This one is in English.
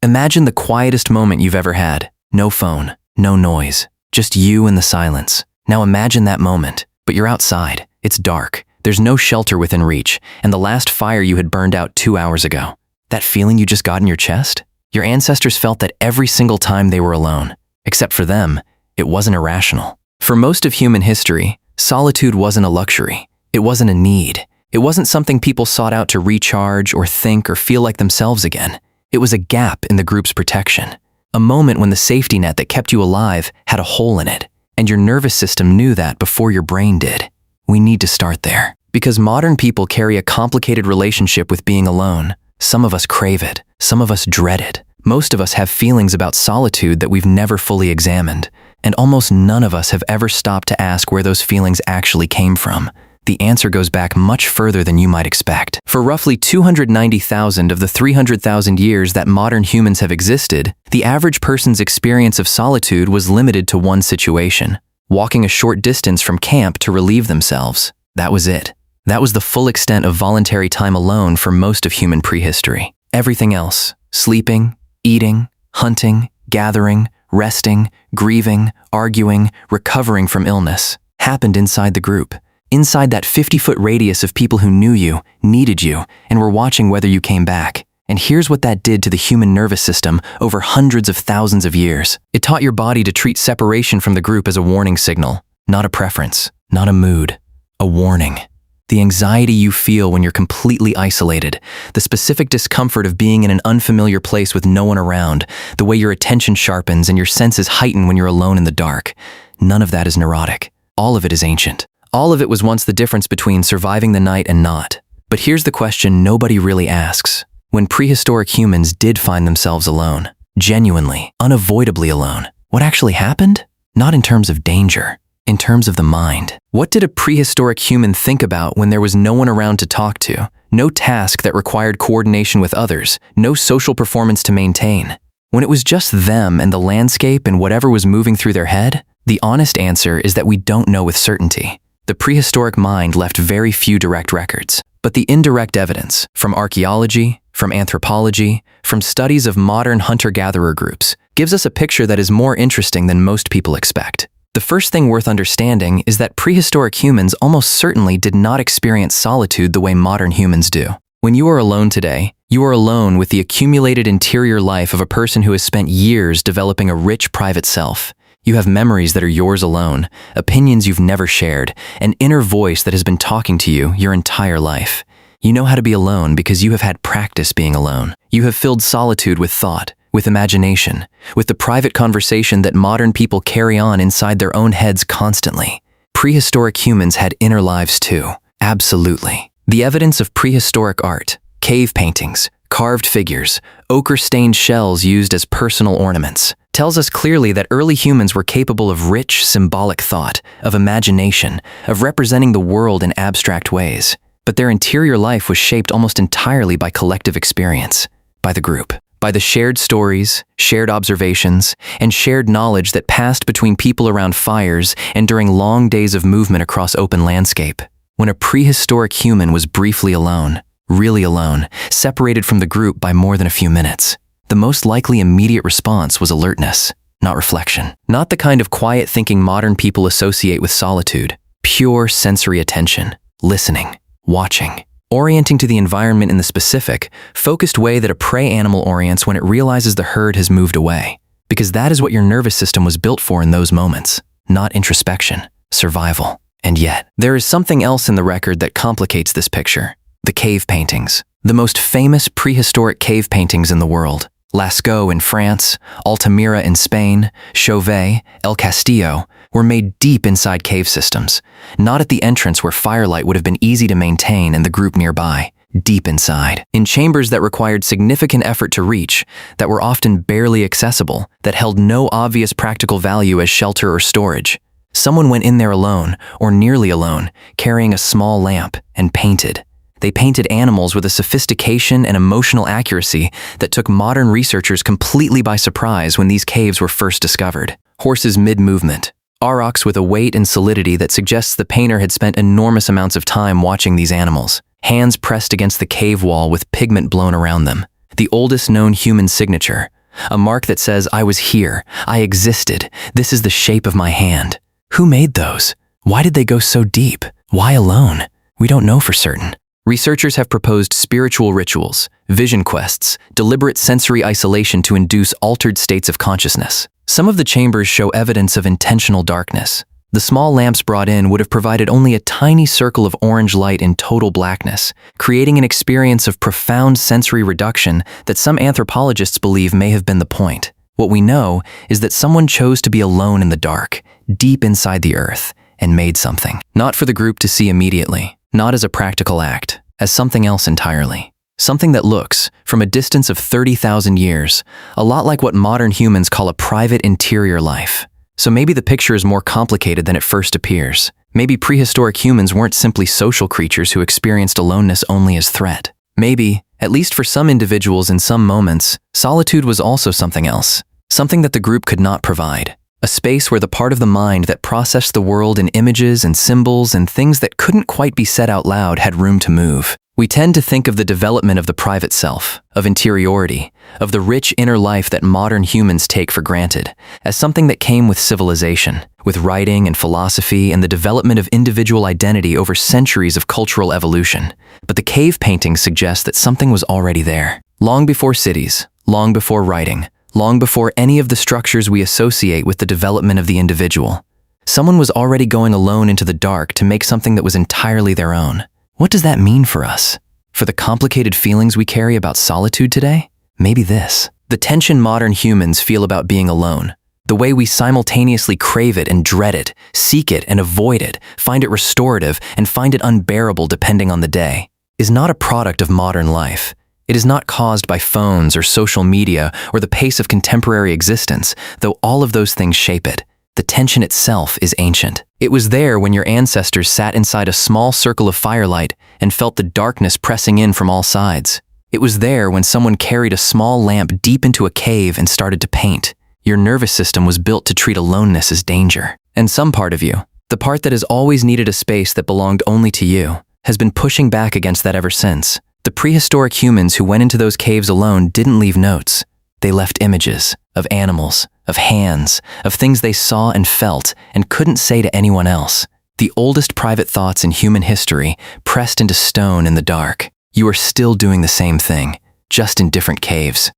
Imagine the quietest moment you've ever had. No phone, no noise, just you and the silence. Now imagine that moment, but you're outside. It's dark. There's no shelter within reach, and the last fire you had burned out 2 hours ago. That feeling you just got in your chest? Your ancestors felt that every single time they were alone. Except for them, it wasn't irrational. For most of human history, solitude wasn't a luxury. It wasn't a need. It wasn't something people sought out to recharge or think or feel like themselves again. It was a gap in the group's protection. A moment when the safety net that kept you alive had a hole in it, and your nervous system knew that before your brain did. We need to start there. Because modern people carry a complicated relationship with being alone. Some of us crave it. Some of us dread it. Most of us have feelings about solitude that we've never fully examined. And almost none of us have ever stopped to ask where those feelings actually came from. The answer goes back much further than you might expect. For roughly 290,000 of the 300,000 years that modern humans have existed, the average person's experience of solitude was limited to one situation: walking a short distance from camp to relieve themselves. That was it. That was the full extent of voluntary time alone for most of human prehistory. Everything else, sleeping, eating, hunting, gathering, resting, grieving, arguing, recovering from illness, happened inside the group. Inside that 50-foot radius of people who knew you, needed you, and were watching whether you came back. And here's what that did to the human nervous system over hundreds of thousands of years. It taught your body to treat separation from the group as a warning signal, not a preference, not a mood, a warning. The anxiety you feel when you're completely isolated, the specific discomfort of being in an unfamiliar place with no one around, the way your attention sharpens and your senses heighten when you're alone in the dark. None of that is neurotic. All of it is ancient. All of it was once the difference between surviving the night and not. But here's the question nobody really asks. When prehistoric humans did find themselves alone, genuinely, unavoidably alone, what actually happened? Not in terms of danger, in terms of the mind. What did a prehistoric human think about when there was no one around to talk to, no task that required coordination with others, no social performance to maintain? When it was just them and the landscape and whatever was moving through their head? The honest answer is that we don't know with certainty. The prehistoric mind left very few direct records, but the indirect evidence, from archaeology, from anthropology, from studies of modern hunter-gatherer groups, gives us a picture that is more interesting than most people expect. The first thing worth understanding is that prehistoric humans almost certainly did not experience solitude the way modern humans do. When you are alone today, you are alone with the accumulated interior life of a person who has spent years developing a rich private self. You have memories that are yours alone, opinions you've never shared, an inner voice that has been talking to you your entire life. You know how to be alone because you have had practice being alone. You have filled solitude with thought, with imagination, with the private conversation that modern people carry on inside their own heads constantly. Prehistoric humans had inner lives too, absolutely. The evidence of prehistoric art, cave paintings, carved figures, ochre-stained shells used as personal ornaments, tells us clearly that early humans were capable of rich, symbolic thought, of imagination, of representing the world in abstract ways. But their interior life was shaped almost entirely by collective experience, by the group, by the shared stories, shared observations, and shared knowledge that passed between people around fires and during long days of movement across open landscape. When a prehistoric human was briefly alone, really alone, separated from the group by more than a few minutes, the most likely immediate response was alertness, not reflection. Not the kind of quiet thinking modern people associate with solitude. Pure sensory attention, listening, watching, orienting to the environment in the specific, focused way that a prey animal orients when it realizes the herd has moved away. Because that is what your nervous system was built for in those moments, not introspection, survival. And yet, there is something else in the record that complicates this picture. The cave paintings. The most famous prehistoric cave paintings in the world. Lascaux in France, Altamira in Spain, Chauvet, El Castillo, were made deep inside cave systems, not at the entrance where firelight would have been easy to maintain and the group nearby, deep inside, in chambers that required significant effort to reach, that were often barely accessible, that held no obvious practical value as shelter or storage. Someone went in there alone, or nearly alone, carrying a small lamp, and painted. They painted animals with a sophistication and emotional accuracy that took modern researchers completely by surprise when these caves were first discovered. Horses mid-movement, aurochs with a weight and solidity that suggests the painter had spent enormous amounts of time watching these animals. Hands pressed against the cave wall with pigment blown around them. The oldest known human signature, A mark that says, I was here, I existed, this is the shape of my hand. Who made those? Why did they go so deep? Why alone? We don't know for certain. Researchers have proposed spiritual rituals, vision quests, deliberate sensory isolation to induce altered states of consciousness. Some of the chambers show evidence of intentional darkness. The small lamps brought in would have provided only a tiny circle of orange light in total blackness, creating an experience of profound sensory reduction that some anthropologists believe may have been the point. What we know is that someone chose to be alone in the dark, deep inside the earth, and made something. Not for the group to see immediately, not as a practical act, as something else entirely. Something that looks, from a distance of 30,000 years, a lot like what modern humans call a private interior life. So maybe the picture is more complicated than it first appears. Maybe prehistoric humans weren't simply social creatures who experienced aloneness only as threat. Maybe, at least for some individuals in some moments, solitude was also something else. Something that the group could not provide. A space where the part of the mind that processed the world in images and symbols and things that couldn't quite be said out loud had room to move. We tend to think of the development of the private self, of interiority, of the rich inner life that modern humans take for granted, as something that came with civilization, with writing and philosophy and the development of individual identity over centuries of cultural evolution. But the cave paintings suggest that something was already there. Long before cities, long before writing, long before any of the structures we associate with the development of the individual. Someone was already going alone into the dark to make something that was entirely their own. What does that mean for us? For the complicated feelings we carry about solitude today? Maybe this. The tension modern humans feel about being alone, the way we simultaneously crave it and dread it, seek it and avoid it, find it restorative and find it unbearable depending on the day, is not a product of modern life. It is not caused by phones or social media or the pace of contemporary existence, though all of those things shape it. The tension itself is ancient. It was there when your ancestors sat inside a small circle of firelight and felt the darkness pressing in from all sides. It was there when someone carried a small lamp deep into a cave and started to paint. Your nervous system was built to treat aloneness as danger. And some part of you, the part that has always needed a space that belonged only to you, has been pushing back against that ever since. The prehistoric humans who went into those caves alone didn't leave notes. They left images of animals, of hands, of things they saw and felt and couldn't say to anyone else. The oldest private thoughts in human history pressed into stone in the dark. You are still doing the same thing, just in different caves.